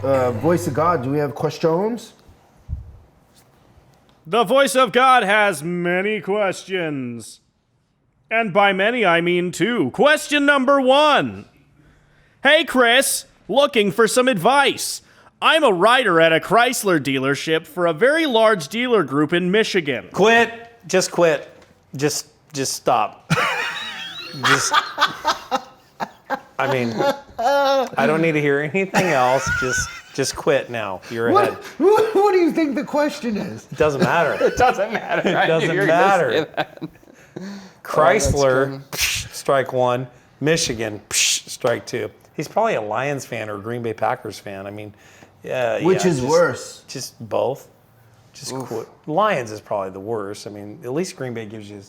Voice of God, do we have questions? The voice of God has many questions. And by many, I mean 2. Question number 1. Hey, Chris, looking for some advice. I'm a rider at a Chrysler dealership for a very large dealer group in Michigan. Quit. Just quit. Just stop. I mean, I don't need to hear anything else. Just quit now. You're ahead. What do you think the question is? It doesn't matter. It doesn't matter. It doesn't matter. Chrysler, strike 1. Michigan, strike 2. He's probably a Lions fan or a Green Bay Packers fan. I mean, Which is worse? Just both. Just quit. Lions is probably the worst. I mean, at least Green Bay gives you,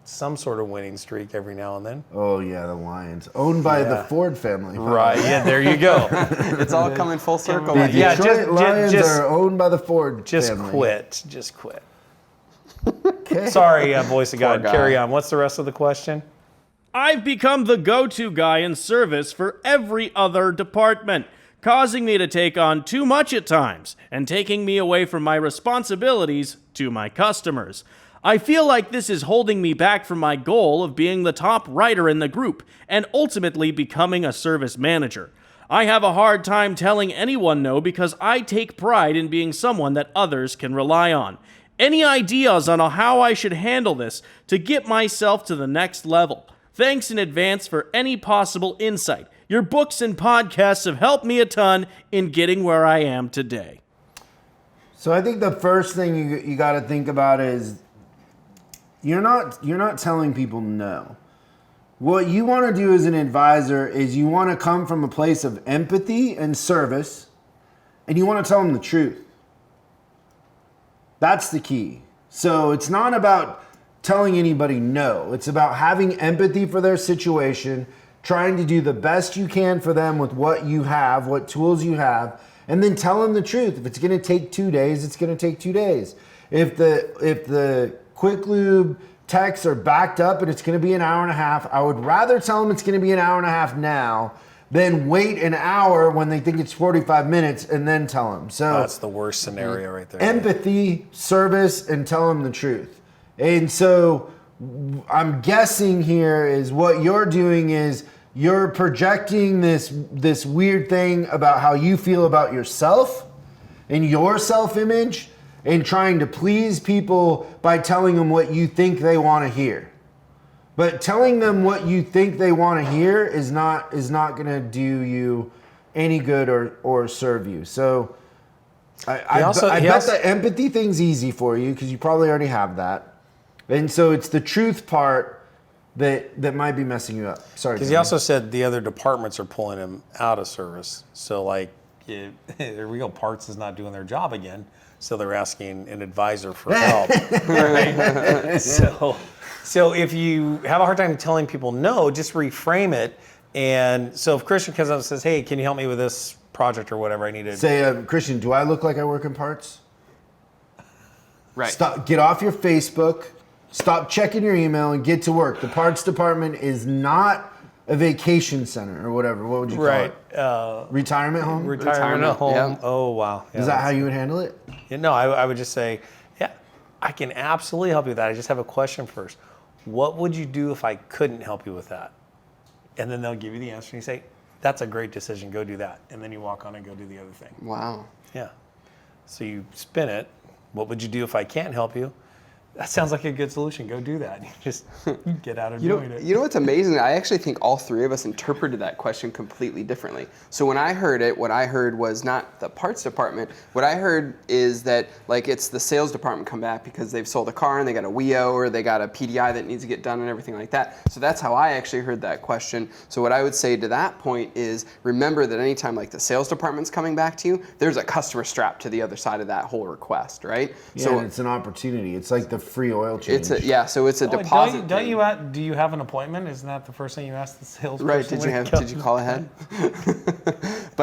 some sort of winning streak every now and then. Oh yeah, the Lions, owned by the Ford family. Right. Yeah. There you go. It's all coming full circle. The Yeah, Detroit Lions just- are owned by the Ford Just family. quit. Just quit. Okay. Sorry, voice of God. guy. Carry on. What's the rest of the question? I've become the go-to guy in service for every other department, causing me to take on too much at times and taking me away from my responsibilities to my customers. I feel like this is holding me back from my goal of being the top writer in the group and ultimately becoming a service manager. I have a hard time telling anyone no because I take pride in being someone that others can rely on. Any ideas on how I should handle this to get myself to the next level? Thanks in advance for any possible insight. Your books and podcasts have helped me a ton in getting where I am today. So I think the first thing you got to think about is you're not telling people no. What you want to do as an advisor is you want to come from a place of empathy and service, and you want to tell them the truth. That's the key. So it's not about telling anybody no. It's about having empathy for their situation, trying to do the best you can for them with what you have, what tools you have, and then tell them the truth. If it's going to take 2 days, it's going to take 2 days. If the Quick Lube texts are backed up and it's going to be an hour and a half, I would rather tell them it's going to be an hour and a half now than wait an hour when they think it's 45 minutes and then tell them. So That's the worst scenario right there. empathy, service, and tell them the truth. And so I'm guessing here is what you're doing is you're projecting this weird thing about how you feel about yourself and your self-image and trying to please people by telling them what you think they want to hear. But telling them what you think they want to hear is not going to do you any good or serve you. So I bet the empathy thing's easy for you because you probably already have that. And so it's the truth part that might be messing you up. Sorry. Because he also said the other departments are pulling him out of service. So the real parts is not doing their job again. So they're asking an advisor for help. Right? So if you have a hard time telling people no, just reframe it. And so if Christian comes up and says, hey, can you help me with this project or whatever I need to say, Christian, do I look like I work in parts? Right. Stop. Get off your Facebook. Stop checking your email and get to work. The parts department is not a vacation center or whatever. What would you call it? Retirement home? Retirement home. Yeah. Oh, wow. Yeah, Is that how you would handle it? No, I would just say, yeah, I can absolutely help you with that. I just have a question first. What would you do if I couldn't help you with that? And then they'll give you the answer and you say, that's a great decision, go do that. And then you walk on and go do the other thing. Wow. Yeah. So you spin it. What would you do if I can't help you? That sounds like a good solution. Go do that. You just get out of doing it. You know what's amazing? I actually think all three of us interpreted that question completely differently. So when I heard it, what I heard was not the parts department. What I heard is that it's the sales department come back because they've sold a car and they got a WIO or they got a PDI that needs to get done and everything like that. So that's how I actually heard that question. So what I would say to that point is remember that anytime the sales department's coming back to you, there's a customer strapped to the other side of that whole request, right? Yeah, so and it's an opportunity. It's like the free oil change. So it's a deposit. Do you have an appointment? Isn't that the first thing you ask the salesperson? Right? Did you call ahead?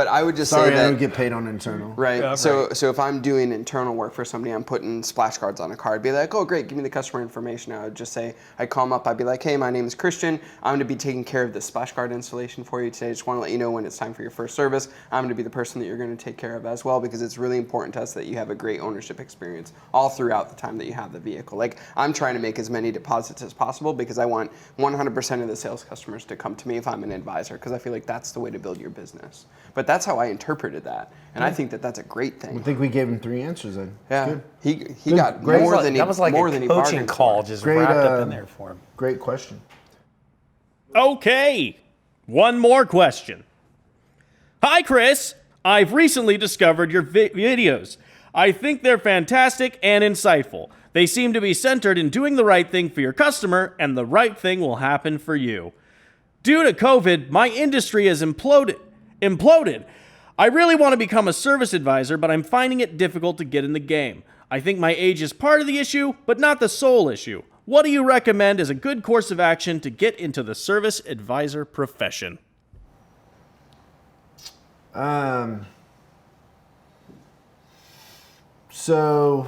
But I would just Sorry, say that I don't get paid on internal. Right. Yeah, so if I'm doing internal work for somebody, I'm putting splash cards on a card. Be like, oh great, give me the customer information. I would just say, I'd call them up. I'd be like, hey, my name is Christian. I'm going to be taking care of the splash card installation for you today. I just want to let you know when it's time for your first service. I'm going to be the person that you're going to take care of as well, because it's really important to us that you have a great ownership experience all throughout the time that you have the vehicle. Like, I'm trying to make as many deposits as possible because I want 100% of the sales customers to come to me if I'm an advisor, because I feel like that's the way to build your business. But that's how I interpreted that, and I think that that's a great thing. I think we gave him 3 answers then. Yeah, Good. he got Great. more than he that was like more a than he coaching bargained call for. just Great, wrapped up in there for him. Great question. Okay, one more question. Hi, Chris. I've recently discovered your videos. I think they're fantastic and insightful. They seem to be centered in doing the right thing for your customer, and the right thing will happen for you. Due to COVID, my industry has imploded. I really want to become a service advisor, but I'm finding it difficult to get in the game. I think my age is part of the issue, but not the sole issue. What do you recommend as a good course of action to get into the service advisor profession? So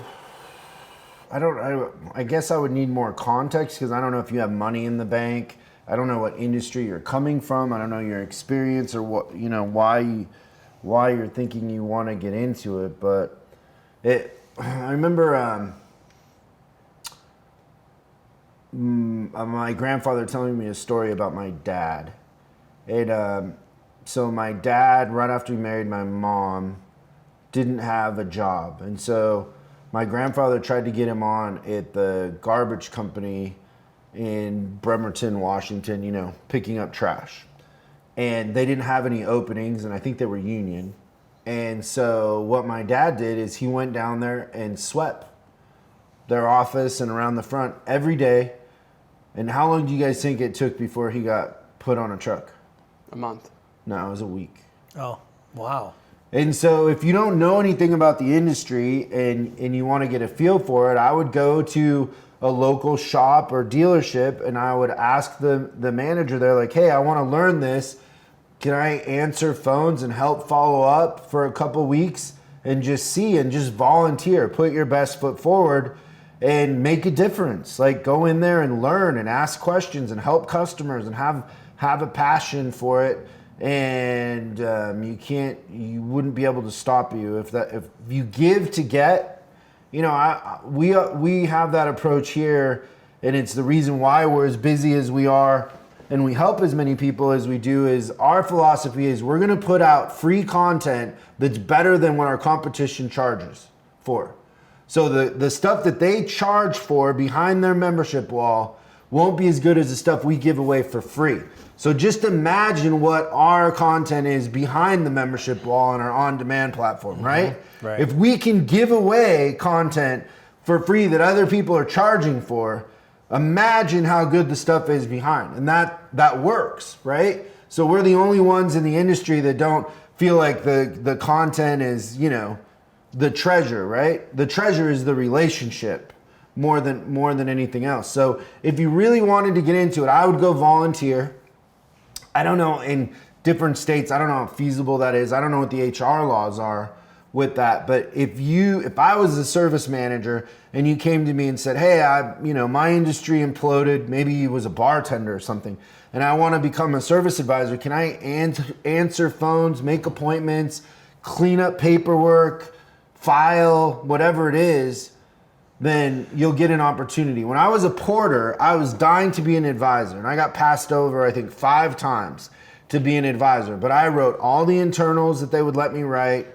I guess I would need more context, because I don't know if you have money in the bank. I don't know what industry you're coming from. I don't know your experience or what, why you're thinking you want to get into it. But I remember my grandfather telling me a story about my dad. So my dad, right after he married my mom, didn't have a job. And so my grandfather tried to get him on at the garbage company in Bremerton, Washington, picking up trash. And they didn't have any openings, and I think they were union. And so what my dad did is he went down there and swept their office and around the front every day. And how long do you guys think it took before he got put on a truck? A month. No, it was a week. Oh, wow. And so if you don't know anything about the industry and you want to get a feel for it, I would go to a local shop or dealership and I would ask the manager there, like, hey, I want to learn this. Can I answer phones and help follow up for a couple weeks and just see and just volunteer, put your best foot forward and make a difference? Like, go in there and learn and ask questions and help customers and have a passion for it. And you wouldn't be able to stop you if you give to get. We have that approach here, and it's the reason why we're as busy as we are and we help as many people as we do. Is our philosophy is we're going to put out free content that's better than what our competition charges for. So the stuff that they charge for behind their membership wall won't be as good as the stuff we give away for free. So just imagine what our content is behind the membership wall on our on-demand platform, right? Right. If we can give away content for free that other people are charging for, imagine how good the stuff is behind. And that works, right? So we're the only ones in the industry that don't feel like the content is, the treasure, right? The treasure is the relationship more than anything else. So if you really wanted to get into it, I would go volunteer. I don't know, in different states, I don't know how feasible that is. I don't know what the HR laws are with that. But if I was a service manager and you came to me and said, hey, my industry imploded, maybe you was a bartender or something, and I want to become a service advisor, can I answer phones, make appointments, clean up paperwork, file, whatever it is, then you'll get an opportunity. When I was a porter, I was dying to be an advisor, and I got passed over, I think, 5 times to be an advisor. But I wrote all the internals that they would let me write.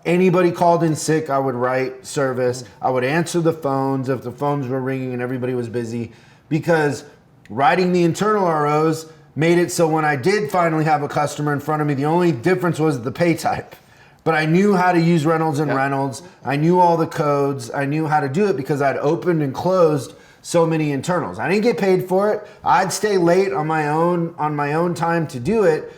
Anybody called in sick, I would write service. I would answer the phones if the phones were ringing and everybody was busy, because writing the internal ROs made it so when I did finally have a customer in front of me, the only difference was the pay type. But I knew how to use Reynolds and Reynolds. I knew all the codes. I knew how to do it because I'd opened and closed so many internals. I didn't get paid for it. I'd stay late on my own time to do it.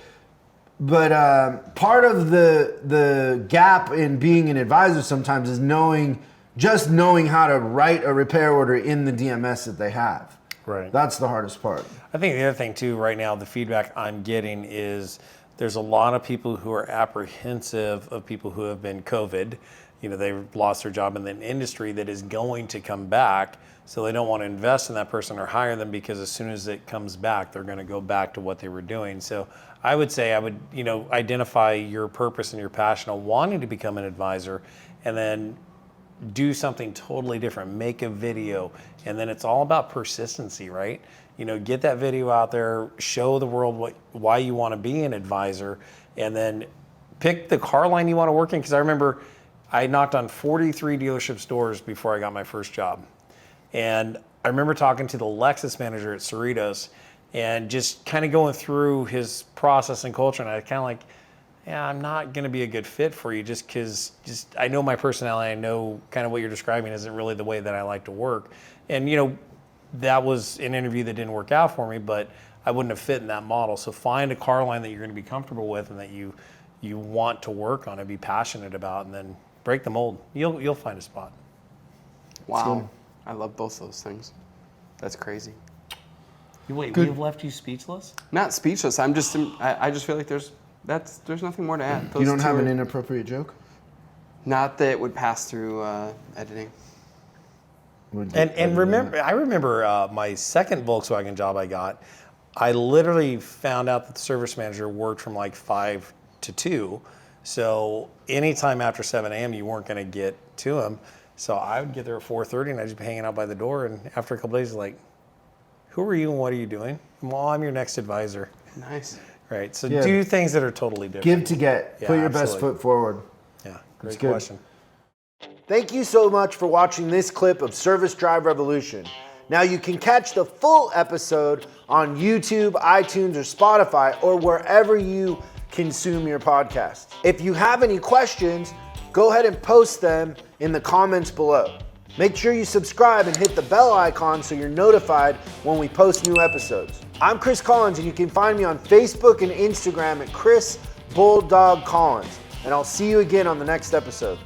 But part of the gap in being an advisor sometimes is knowing how to write a repair order in the DMS that they have. Right. That's the hardest part. I think the other thing too, right now, the feedback I'm getting is there's a lot of people who are apprehensive of people who have been COVID. They've lost their job in an industry that is going to come back. So they don't want to invest in that person or hire them because as soon as it comes back, they're going to go back to what they were doing. So I would say identify your purpose and your passion of wanting to become an advisor, and then do something totally different. Make a video, and then it's all about persistency, right? Get that video out there, show the world why you want to be an advisor, and then pick the car line you want to work in. Because I remember I knocked on 43 dealership doors before I got my first job. And I remember talking to the Lexus manager at Cerritos and just kind of going through his process and culture. And I kind of like, yeah, I'm not going to be a good fit for you just because I know my personality. I know kind of what you're describing isn't really the way that I like to work. And, that was an interview that didn't work out for me, but I wouldn't have fit in that model. So find a car line that you're going to be comfortable with and that you want to work on and be passionate about, and then break the mold. You'll find a spot. Wow. I love both those things. That's crazy. Wait, we've left you speechless? Not speechless. I just feel like there's nothing more to add. You don't have an inappropriate joke? Not that would pass through editing. And remember, I remember my second Volkswagen job I got. I literally found out that the service manager worked from like 5 to 2. So anytime after 7 a.m. you weren't going to get to him. So I would get there at 4:30 and I'd just be hanging out by the door. And after a couple days, like, who are you and what are you doing? Well, I'm your next advisor. Nice. Right. So do things that are totally different. Give to get. Yeah, Put your absolutely. best foot forward. Yeah. Great good. question. Thank you so much for watching this clip of Service Drive Revolution. Now you can catch the full episode on YouTube, iTunes, or Spotify, or wherever you consume your podcast. If you have any questions, go ahead and post them in the comments below. Make sure you subscribe and hit the bell icon so you're notified when we post new episodes. I'm Chris Collins, and you can find me on Facebook and Instagram at Chris Bulldog Collins. And I'll see you again on the next episode.